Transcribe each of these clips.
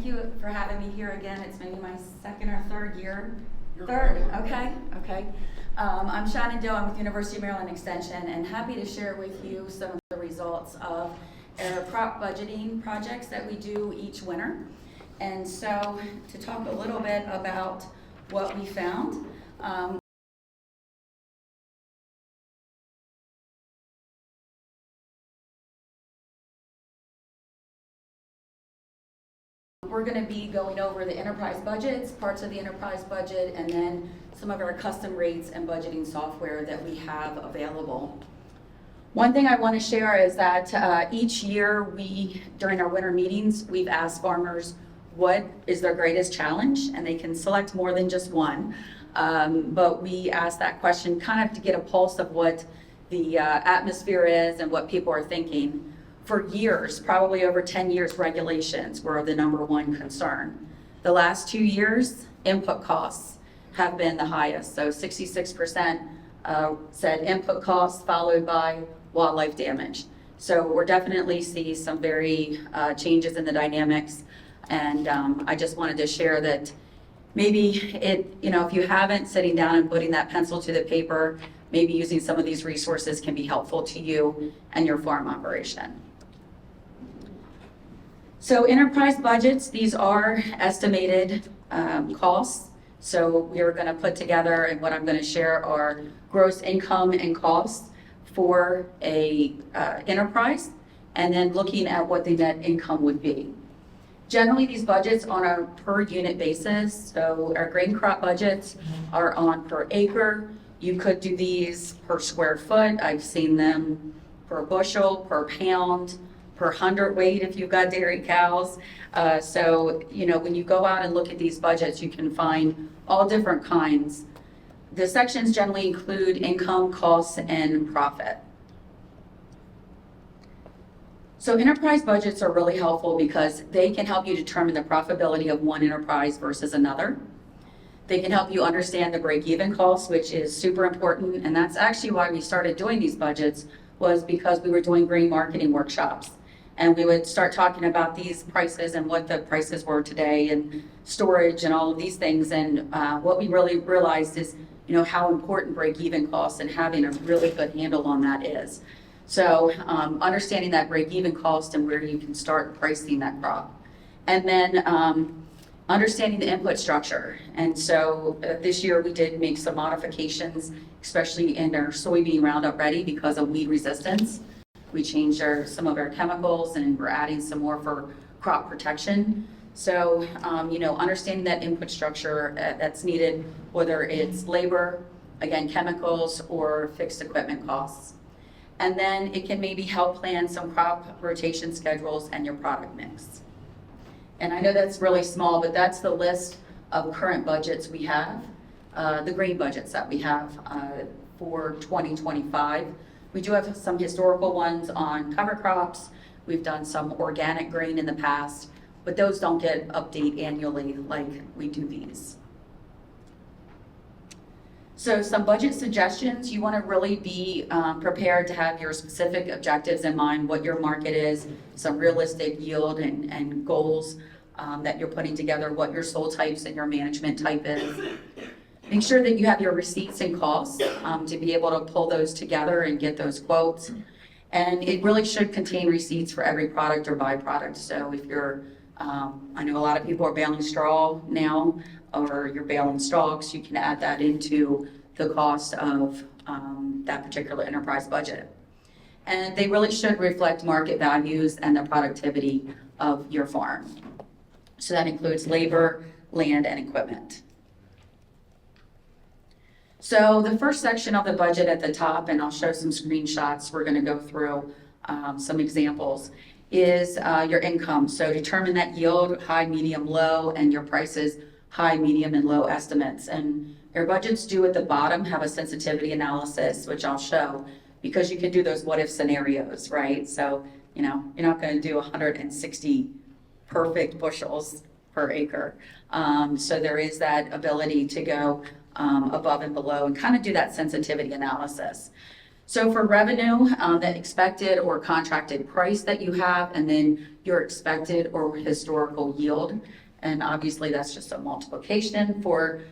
Thank you for having me here again. It's maybe my second or third year. Third, okay. I'm Shannon Dill. I'm with University of Maryland Extension, and happy to share with you some of the results of our crop budgeting projects that we do each winter. And so to talk a little bit about what we found. We're going to be going over the enterprise budgets, parts of the enterprise budget, and then some of our custom rates and budgeting software that we have available. One thing I want to share is that each year during our winter meetings, we've asked farmers what is their greatest challenge, and they can select more than just one. But we ask that question kind of to get a pulse of what the atmosphere is and what people are thinking. For years, probably over 10 years, regulations were the number one concern. The last 2 years, input costs have been the highest. So 66% said input costs, followed by wildlife damage. So we're definitely see some very changes in the dynamics. And I just wanted to share that maybe if you haven't, sitting down and putting that pencil to the paper, maybe using some of these resources can be helpful to you and your farm operation. So enterprise budgets, these are estimated costs. So we are going to put together, and what I'm going to share are gross income and costs for a enterprise, and then looking at what the net income would be. Generally, these budgets on a per unit basis. So our grain crop budgets are on per acre. You could do these per square foot. I've seen them per bushel, per pound, per hundredweight if you've got dairy cows. So when you go out and look at these budgets, you can find all different kinds. The sections generally include income, costs, and profit. So enterprise budgets are really helpful because they can help you determine the profitability of one enterprise versus another. They can help you understand the break-even costs, which is super important, and that's actually why we started doing these budgets, was because we were doing grain marketing workshops. And we would start talking about these prices and what the prices were today and storage and all of these things. And what we really realized is, how important break-even costs and having a really good handle on that is. So understanding that break-even cost and where you can start pricing that crop. And then understanding the input structure. And so this year we did make some modifications, especially in our soybean Roundup Ready because of weed resistance. We changed some of our chemicals, and we're adding some more for crop protection. So, understanding that input structure that's needed, whether it's labor, again, chemicals, or fixed equipment costs. And then it can maybe help plan some crop rotation schedules and your product mix. And I know that's really small, but that's the list of current budgets we have, the grain budgets that we have for 2025. We do have some historical ones on cover crops. We've done some organic grain in the past, but those don't get updated annually like we do these. So some budget suggestions, you want to really be prepared to have your specific objectives in mind, what your market is, some realistic yield and goals that you're putting together, what your soil types and your management type is. Make sure that you have your receipts and costs to be able to pull those together and get those quotes. And it really should contain receipts for every product or byproduct. So if you're, I know a lot of people are baling straw now, or you're baling stalks, you can add that into the cost of that particular enterprise budget. And they really should reflect market values and the productivity of your farm. So that includes labor, land, and equipment. So the first section of the budget at the top, and I'll show some screenshots, we're going to go through some examples, is your income. So determine that yield, high, medium, low, and your prices, high, medium, and low estimates. And your budgets do at the bottom have a sensitivity analysis, which I'll show, because you can do those what if scenarios, right? So, you're not going to do 160 perfect bushels per acre. So there is that ability to go above and below and kind of do that sensitivity analysis. So for revenue, the expected or contracted price that you have, and then your expected or historical yield. And obviously that's just a multiplication. For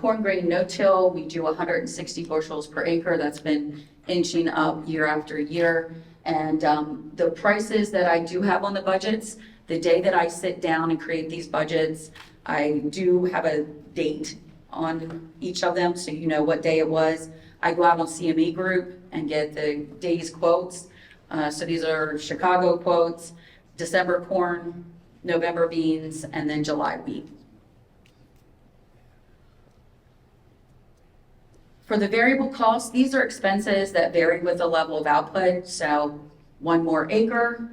corn grain no-till, we do 160 bushels per acre. That's been inching up year after year. And the prices that I do have on the budgets, the day that I sit down and create these budgets, I do have a date on each of them, so you know what day it was. I go out on CME Group and get the day's quotes. So these are Chicago quotes, December corn, November beans, and then July wheat. For the variable costs, these are expenses that vary with the level of output. So one more acre,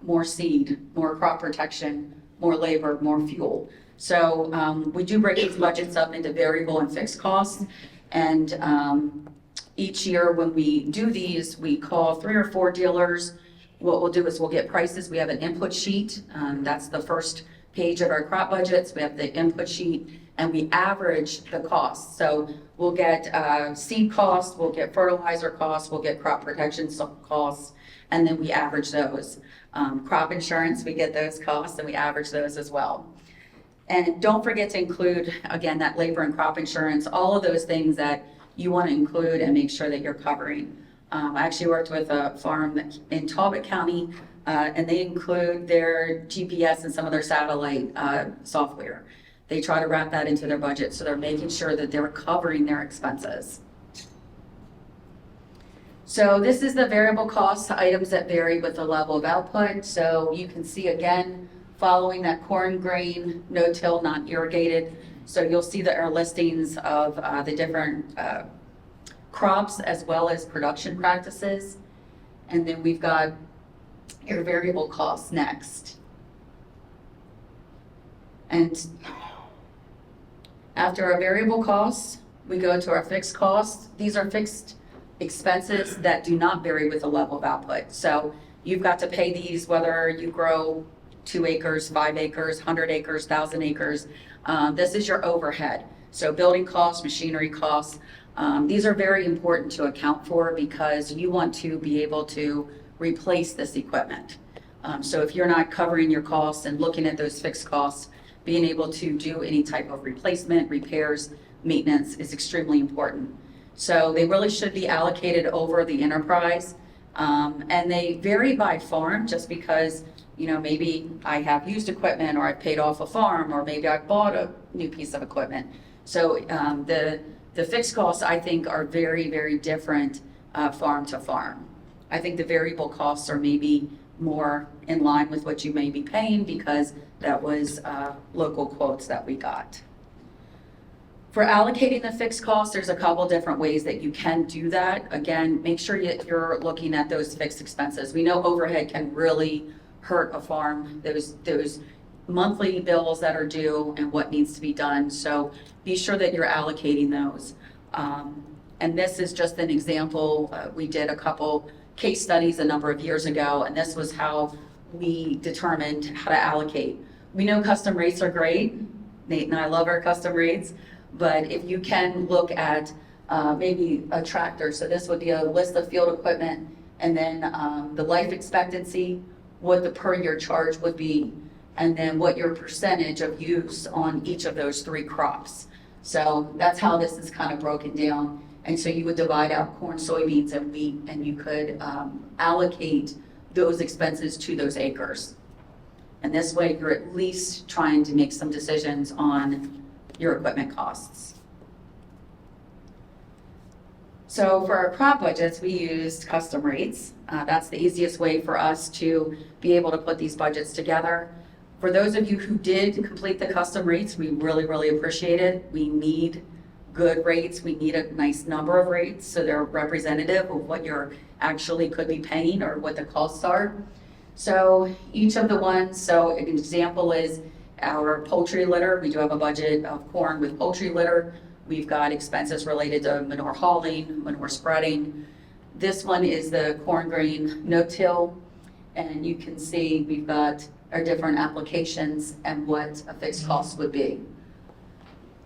more seed, more crop protection, more labor, more fuel. So we do break these budgets up into variable and fixed costs. And each year when we do these, we call 3 or 4 dealers. What we'll do is we'll get prices. We have an input sheet. That's the first page of our crop budgets. We have the input sheet and we average the costs. So we'll get seed costs, we'll get fertilizer costs, we'll get crop protection costs, and then we average those. Crop insurance, we get those costs and we average those as well. And don't forget to include, again, that labor and crop insurance, all of those things that you want to include and make sure that you're covering. I actually worked with a farm in Talbot County, and they include their GPS and some of their satellite software. They try to wrap that into their budget, so they're making sure that they're covering their expenses. So this is the variable cost items that vary with the level of output. So you can see again, following that corn grain, no-till, non-irrigated. So you'll see our listings of the different crops as well as production practices. And then we've got your variable costs next. And after our variable costs, we go to our fixed costs. These are fixed expenses that do not vary with the level of output. So you've got to pay these whether you grow 2 acres, 5 acres, 100 acres, 1,000 acres. This is your overhead. So building costs, machinery costs, these are very important to account for because you want to be able to replace this equipment. So if you're not covering your costs and looking at those fixed costs, being able to do any type of replacement, repairs, maintenance is extremely important. So they really should be allocated over the enterprise. And they vary by farm just because, you know, maybe I have used equipment or I paid off a farm or maybe I bought a new piece of equipment. So the fixed costs I think are very, very different farm to farm. I think the variable costs are maybe more in line with what you may be paying because that was local quotes that we got. For allocating the fixed costs, there's a couple different ways that you can do that. Again, make sure you're looking at those fixed expenses. We know overhead can really hurt a farm, those monthly bills that are due and what needs to be done. So be sure that you're allocating those. And this is just an example. We did a couple case studies a number of years ago, and this was how we determined how to allocate. We know custom rates are great. Nate and I love our custom rates, but if you can look at maybe a tractor, so this would be a list of field equipment, and then the life expectancy, what the per year charge would be, and then what your percentage of use on each of those 3 crops. So that's how this is kind of broken down. And so you would divide out corn, soybeans, and wheat, and you could allocate those expenses to those acres. And this way you're at least trying to make some decisions on your equipment costs. So for our crop budgets, we used custom rates. That's the easiest way for us to be able to put these budgets together. For those of you who did complete the custom rates, we really, really appreciate it. We need good rates. We need a nice number of rates so they're representative of what you're actually could be paying or what the costs are. So each of the ones, so an example is our poultry litter. We do have a budget of corn with poultry litter. We've got expenses related to manure hauling, manure spreading. This one is the corn grain no-till, and you can see we've got our different applications and what a fixed cost would be.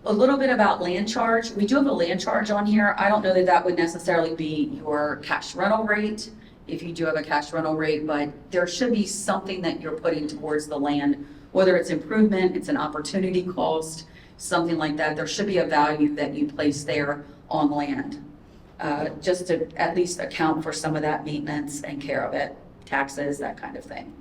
A little bit about land charge. We do have a land charge on here. I don't know that that would necessarily be your cash rental rate, if you do have a cash rental rate, but there should be something that you're putting towards the land, whether it's improvement, it's an opportunity cost, something like that. There should be a value that you place there on land, just to at least account for some of that maintenance and care of it, taxes, that kind of thing.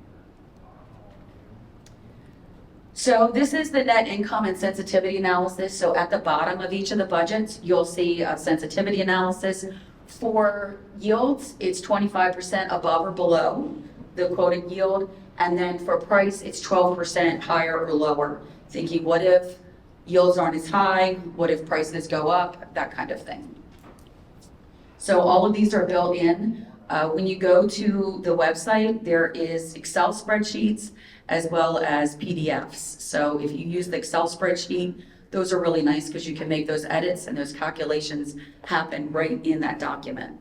So this is the net income and sensitivity analysis. So at the bottom of each of the budgets, you'll see a sensitivity analysis. For yields, it's 25% above or below the quoted yield. And then for price, it's 12% higher or lower. Thinking, what if yields aren't as high? What if prices go up? That kind of thing. So all of these are built in. When you go to the website, there is Excel spreadsheets as well as PDFs. So if you use the Excel spreadsheet, those are really nice because you can make those edits and those calculations happen right in that document.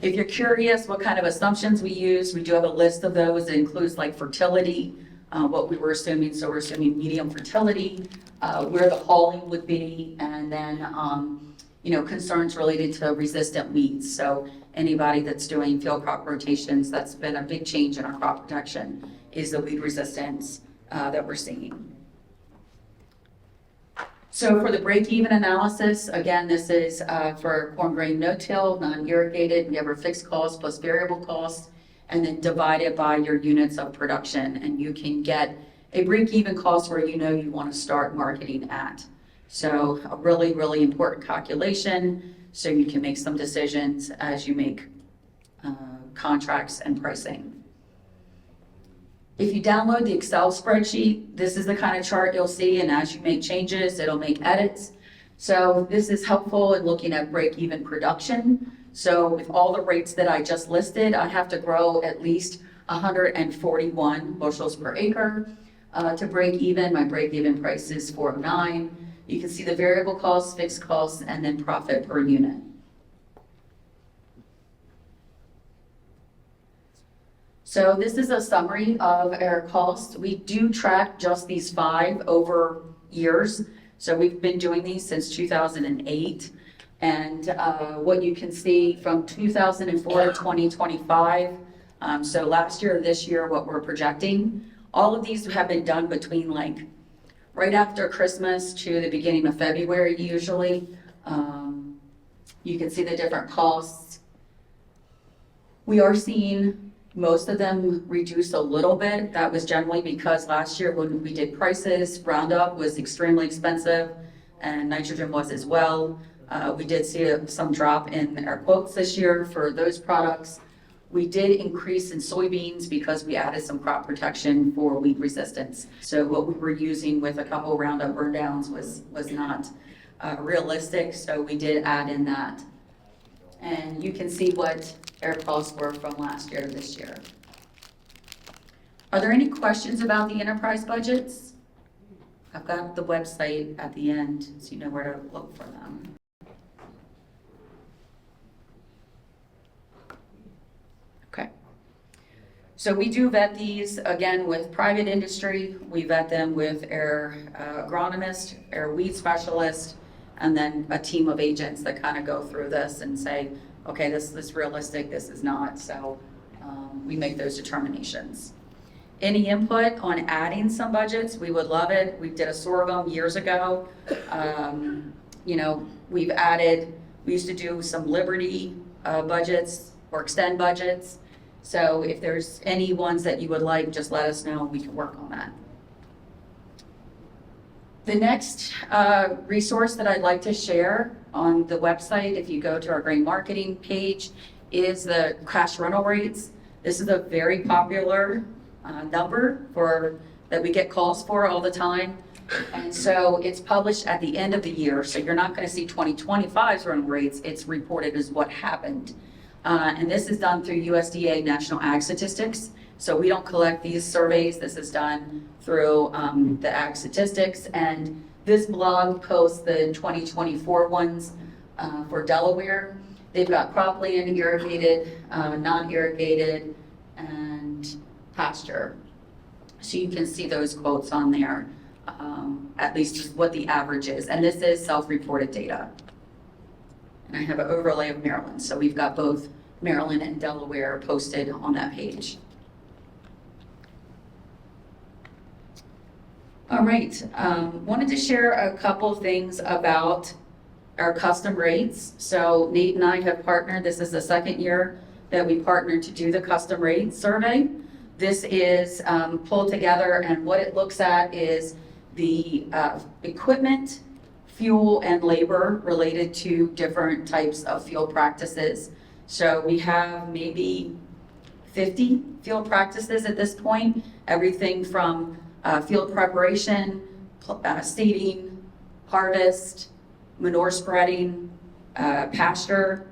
If you're curious what kind of assumptions we use, we do have a list of those. It includes like fertility, what we were assuming. So we're assuming medium fertility, where the hauling would be, and then concerns related to resistant weeds. So anybody that's doing field crop rotations, that's been a big change in our crop protection, is the weed resistance that we're seeing. So for the break-even analysis, again, this is for corn grain no-till, non-irrigated. We have our fixed cost plus variable cost, and then divide it by your units of production, and you can get a break-even cost where you want to start marketing at. So a really, really important calculation, so you can make some decisions as you make contracts and pricing. If you download the Excel spreadsheet, this is the kind of chart you'll see, and as you make changes, it'll make edits. So this is helpful in looking at break-even production. So with all the rates that I just listed, I have to grow at least 141 bushels per acre to break even. My break-even price is $4.09. You can see the variable costs, fixed costs, and then profit per unit. So this is a summary of our costs. We do track just these 5 over years. So we've been doing these since 2008. And what you can see from 2004 to 2025, so last year, this year, what we're projecting, all of these have been done between like right after Christmas to the beginning of February usually. You can see the different costs. We are seeing most of them reduce a little bit. That was generally because last year when we did prices, Roundup was extremely expensive and nitrogen was as well. We did see some drop in our quotes this year for those products. We did increase in soybeans because we added some crop protection for weed resistance. So what we were using with a couple Roundup burn downs was not realistic, so we did add in that. And you can see what our costs were from last year to this year. Are there any questions about the enterprise budgets? I've got the website at the end, so you know where to look for them. Okay. So we do vet these, again, with private industry. We vet them with our agronomist, our weed specialist, and then a team of agents that kind of go through this and say, okay, this is realistic, this is not. So we make those determinations. Any input on adding some budgets, we would love it. We did a sorghum years ago. We've added, we used to do some Liberty budgets or extend budgets. So if there's any ones that you would like, just let us know and we can work on that. The next resource that I'd like to share on the website, if you go to our grain marketing page, is the cash rental rates. This is a very popular number that we get calls for all the time. And so it's published at the end of the year. So you're not going to see 2025's rental rates. It's reported as what happened. And this is done through USDA National Ag Statistics. So we don't collect these surveys. This is done through the Ag Statistics. And this blog posts the 2024 ones for Delaware. They've got cropland, irrigated, non-irrigated, and pasture. So you can see those quotes on there. at least what the average is. And this is self-reported data. And I have an overlay of Maryland. So we've got both Maryland and Delaware posted on that page. All right, wanted to share a couple things about our custom rates. So Nate and I have partnered. This is the second year that we partnered to do the custom rate survey. This is pulled together, and what it looks at is the equipment, fuel, and labor related to different types of field practices. So we have maybe 50 field practices at this point, everything from field preparation, seeding, harvest, manure spreading, pasture.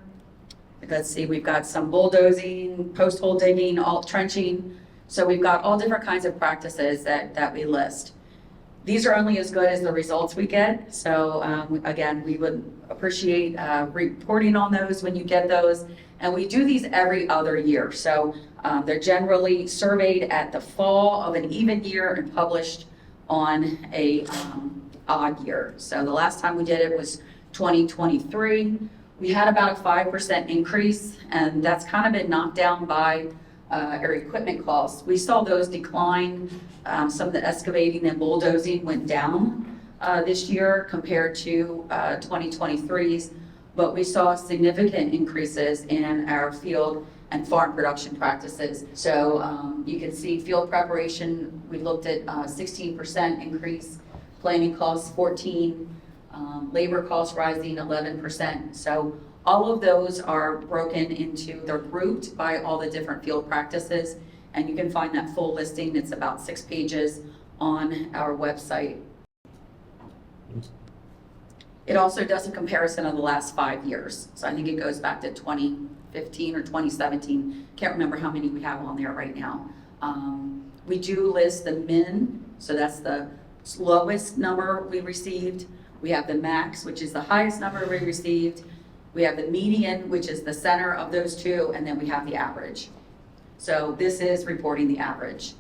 Let's see, we've got some bulldozing, post-hole digging, all trenching. So we've got all different kinds of practices that we list. These are only as good as the results we get. So again, we would appreciate reporting on those when you get those. And we do these every other year. So they're generally surveyed at the fall of an even year and published on a odd year. So the last time we did it was 2023. We had about a 5% increase, and that's kind of been knocked down by our equipment costs. We saw those decline. Some of the excavating and bulldozing went down this year compared to 2023's, but we saw significant increases in our field and farm production practices. So you can see field preparation, we looked at 16% increase, planning costs 14%, labor costs rising 11%. So all of those are broken into, they're grouped by all the different field practices, and you can find that full listing. It's about 6 pages on our website. It also does a comparison of the last 5 years. So I think it goes back to 2015 or 2017. Can't remember how many we have on there right now. We do list the min, so that's the lowest number we received. We have the max, which is the highest number we received. We have the median, which is the center of those two, and then we have the average. So this is reporting the average.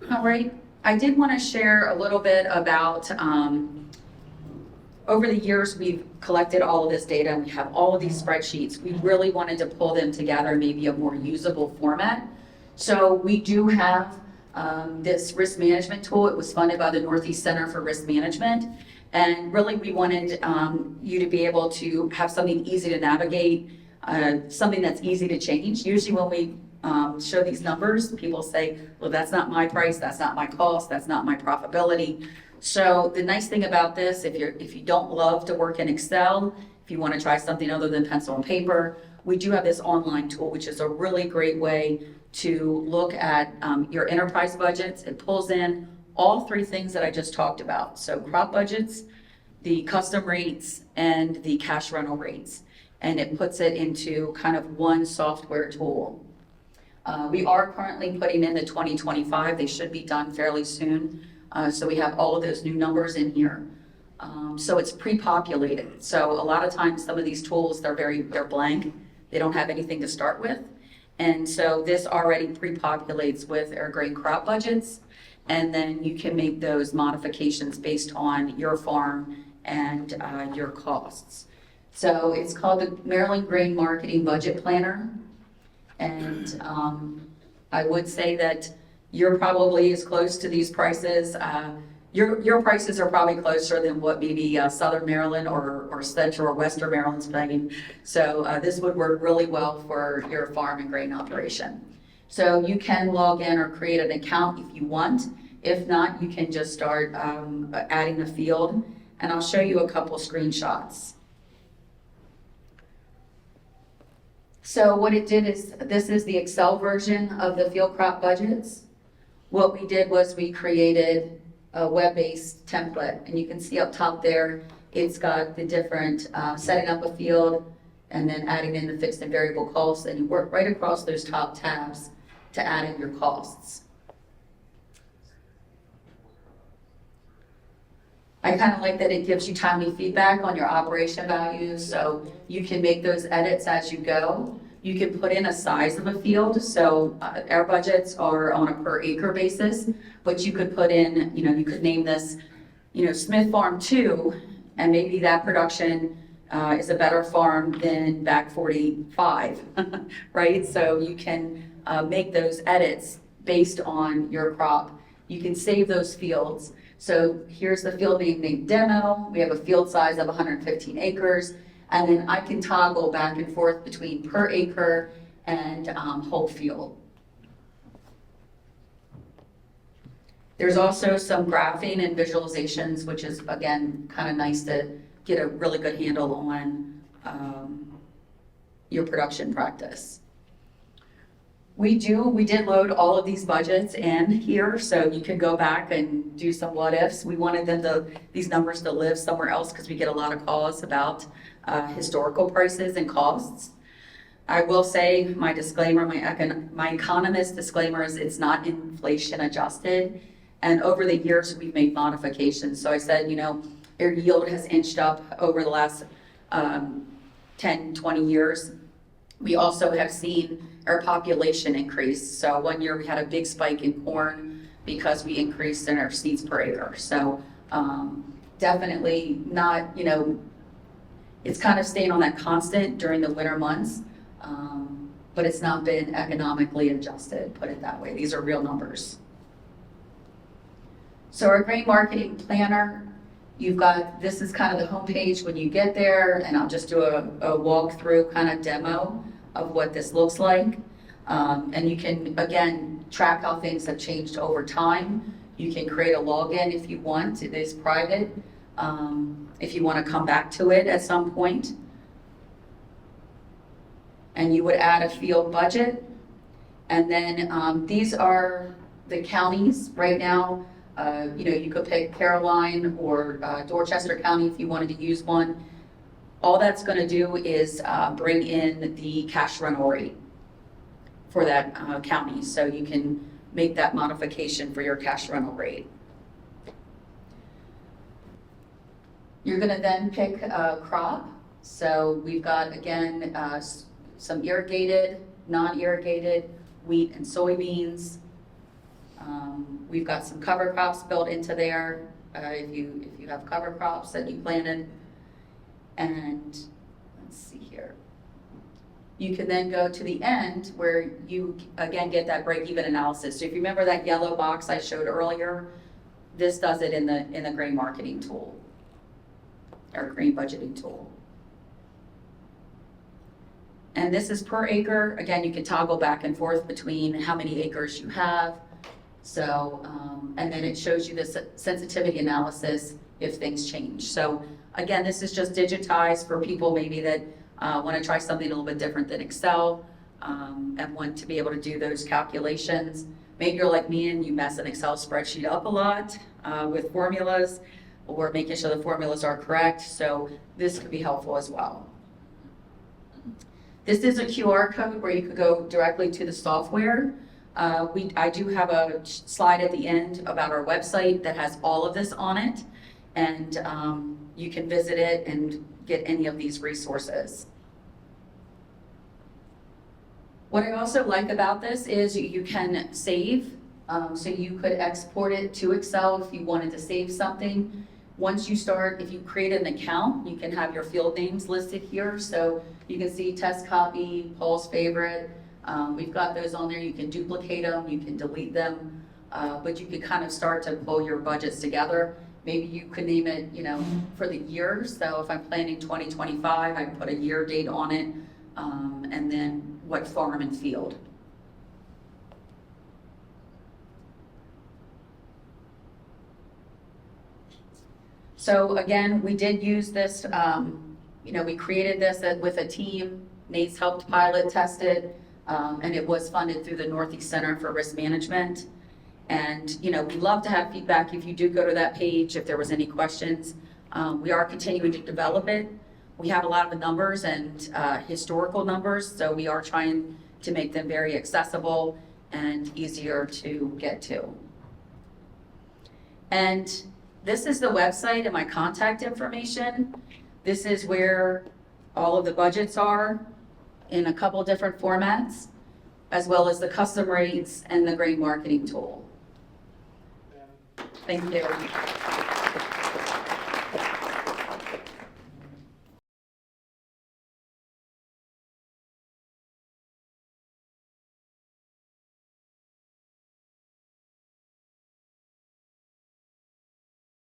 All right, I did want to share a little bit about, over the years, we've collected all of this data, and we have all of these spreadsheets. We really wanted to pull them together in maybe a more usable format. So we do have this risk management tool. It was funded by the Northeast Center for Risk Management. And really, we wanted you to be able to have something easy to navigate, something that's easy to change. Usually when we show these numbers, people say, well, that's not my price, that's not my cost, that's not my profitability. So the nice thing about this, if you don't love to work in Excel, if you want to try something other than pencil and paper, we do have this online tool, which is a really great way to look at your enterprise budgets. It pulls in all 3 things that I just talked about. So crop budgets, the custom rates, and the cash rental rates. And it puts it into kind of one software tool. We are currently putting in the 2025. They should be done fairly soon. So we have all of those new numbers in here. So it's pre-populated. So a lot of times some of these tools, they're blank. They don't have anything to start with. And so this already pre-populates with our grain crop budgets. And then you can make those modifications based on your farm and your costs. So it's called the Maryland Grain Marketing Budget Planner. And I would say that you're probably as close to these prices. Your prices are probably closer than what maybe Southern Maryland or Central or Western Maryland's paying. So this would work really well for your farm and grain operation. So you can log in or create an account if you want. If not, you can just start adding the field. And I'll show you a couple screenshots. So what it did is, this is the Excel version of the field crop budgets. What we did was we created a web-based template, and you can see up top there, it's got the different setting up a field and then adding in the fixed and variable costs, and you work right across those top tabs to add in your costs. I kind of like that it gives you timely feedback on your operation values, so you can make those edits as you go. You can put in a size of a field, so our budgets are on a per acre basis, but you could put in, you could name this, Smith Farm 2, and maybe that production is a better farm than back 45, right? So you can make those edits based on your crop. You can save those fields. So here's the field name named Demo. We have a field size of 115 acres. And then I can toggle back and forth between per acre and whole field. There's also some graphing and visualizations, which is, again, kind of nice to get a really good handle on your production practice. We did load all of these budgets in here, so you can go back and do some what ifs. We wanted these numbers to live somewhere else because we get a lot of calls about historical prices and costs. I will say my disclaimer, my economist disclaimer is it's not inflation adjusted. And over the years, we've made modifications. So I said, your yield has inched up over the last 10, 20 years. We also have seen our population increase. So one year we had a big spike in corn because we increased in our seeds per acre. So definitely not, it's kind of staying on that constant during the winter months, but it's not been economically adjusted, put it that way. These are real numbers. So our grain marketing planner, this is kind of the homepage when you get there, and I'll just do a walkthrough kind of demo of what this looks like. And you can, again, track how things have changed over time. You can create a login if you want. It is private. If you want to come back to it at some point. And you would add a field budget. And then these are the counties right now. You could pick Caroline or Dorchester County if you wanted to use one. All that's going to do is bring in the cash rental rate for that county. So you can make that modification for your cash rental rate. You're going to then pick a crop. So we've got, again, some irrigated, non-irrigated, wheat and soybeans. We've got some cover crops built into there if you have cover crops that you planted. And let's see here. You can then go to the end where you, again, get that break-even analysis. So if you remember that yellow box I showed earlier, this does it in the grain marketing tool, or grain budgeting tool. And this is per acre. Again, you can toggle back and forth between how many acres you have. So, and then it shows you the sensitivity analysis if things change. So again, this is just digitized for people maybe that want to try something a little bit different than Excel and want to be able to do those calculations. Maybe you're like me and you mess an Excel spreadsheet up a lot with formulas or making sure the formulas are correct. So this could be helpful as well. This is a QR code where you could go directly to the software. I do have a slide at the end about our website that has all of this on it, and you can visit it and get any of these resources. What I also like about this is you can save, so you could export it to Excel if you wanted to save something. Once you start, if you create an account, you can have your field names listed here, so you can see test copy, Paul's favorite. We've got those on there. You can duplicate them, you can delete them, but you can kind of start to pull your budgets together. Maybe you could name it, for the years. So if I'm planning 2025, I put a year date on it, and then what farm and field. So again, we did use this, we created this with a team. Nate's helped pilot test it. And it was funded through the Northeast Center for Risk Management. And, we'd love to have feedback if you do go to that page, if there was any questions. We are continuing to develop it. We have a lot of the numbers and historical numbers, so we are trying to make them very accessible and easier to get to. And this is the website and my contact information. This is where all of the budgets are. in a couple different formats, as well as the custom rates and the grain marketing tool. Thank you.